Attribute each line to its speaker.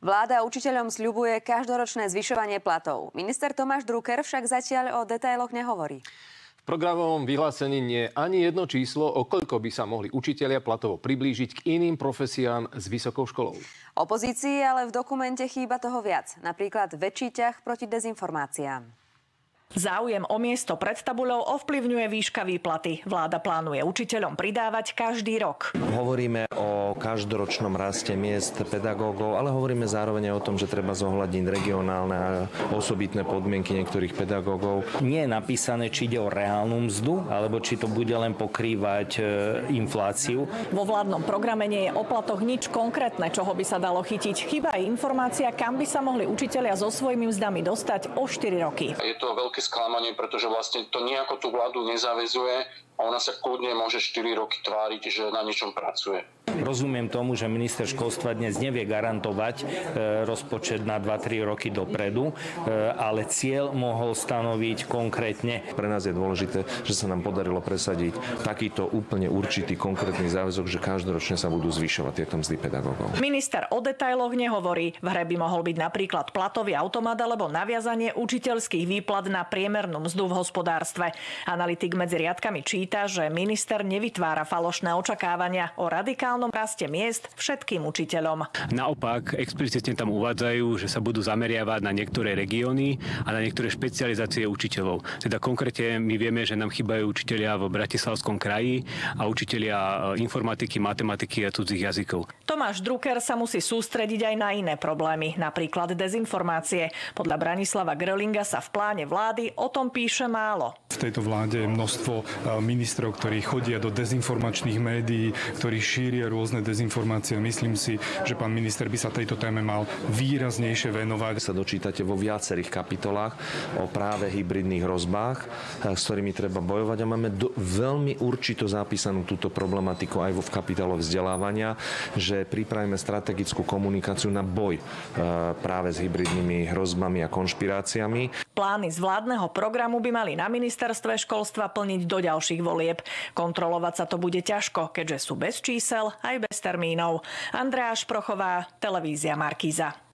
Speaker 1: Vláda učiteľom sľubuje každoročné zvyšovanie platov. Minister Tomáš Drucker však zatiaľ o detailoch nehovorí.
Speaker 2: V programovom vyhlásení nie je ani jedno číslo, o koľko by sa mohli učitelia platovo priblížiť k iným profesiám s vysokou školou.
Speaker 1: Opozícii ale v dokumente chýba toho viac. Napríklad väčší ťah proti dezinformáciám.
Speaker 3: Záujem o miesto pred tabuľou ovplyvňuje výška výplaty. Vláda plánuje učiteľom pridávať každý rok.
Speaker 4: Hovoríme o každoročnom raste miest pedagógov, ale hovoríme zároveň o tom, že treba zohľadniť regionálne a osobitné podmienky niektorých pedagógov.
Speaker 5: Nie je napísané, či ide o reálnu mzdu, alebo či to bude len pokrývať infláciu.
Speaker 3: Vo vládnom programe nie je o platoch nič konkrétne, čoho by sa dalo chytiť. Chýba aj informácia, kam by sa mohli učitelia so svojimi mzdami dostať o 4 roky.
Speaker 6: Je to veľké sklamanie, pretože vlastne to nejako tú vládu nezaväzuje a ona sa kľudne môže 4 roky tváriť, že na niečom pracuje.
Speaker 5: Rozumiem tomu, že minister školstva dnes nevie garantovať rozpočet na 2-3 roky dopredu, ale cieľ mohol stanoviť konkrétne.
Speaker 4: Pre nás je dôležité, že sa nám podarilo presadiť takýto úplne určitý konkrétny záväzok, že každoročne sa budú zvyšovať tieto mzdy pedagógov.
Speaker 3: Minister o detailoch nehovorí. V hre by mohol byť napríklad platový automat alebo naviazanie učiteľských výplat na priemernú mzdu v hospodárstve. Analytik medzi riadkami číta, že minister nevytvára falošné očakávania o radikálnom raste miest všetkým učiteľom.
Speaker 7: Naopak, explicitne tam uvádzajú, že sa budú zameriavať na niektoré regióny a na niektoré špecializácie učiteľov. Teda konkrétne my vieme, že nám chýbajú učitelia v Bratislavskom kraji a učitelia informatiky, matematiky a cudzích jazykov.
Speaker 3: Tomáš Drucker sa musí sústrediť aj na iné problémy, napríklad dezinformácie. Podľa Branislava Gröhlinga sa v pláne vlády o tom píše málo.
Speaker 8: V tejto vláde je množstvo ministrov, ktorí chodia do dezinformačných médií, ktorí šíria rôzne dezinformácie. Myslím si, že pán minister by sa tejto téme mal výraznejšie venovať.
Speaker 4: Sa dočítate vo viacerých kapitolách o práve hybridných hrozbách, s ktorými treba bojovať a máme veľmi určito zapísanú túto problematiku aj vo kapitole vzdelávania, že pripravíme strategickú komunikáciu na boj práve s hybridnými hrozbami a konšpiráciami.
Speaker 3: Plány z vládneho programu by mali na ministerstve školstva plniť do ďalších volieb. Kontrolovať sa to bude ťažko, keďže sú bez čísel aj bez termínov. Andrea Šprochová, televízia Markíza.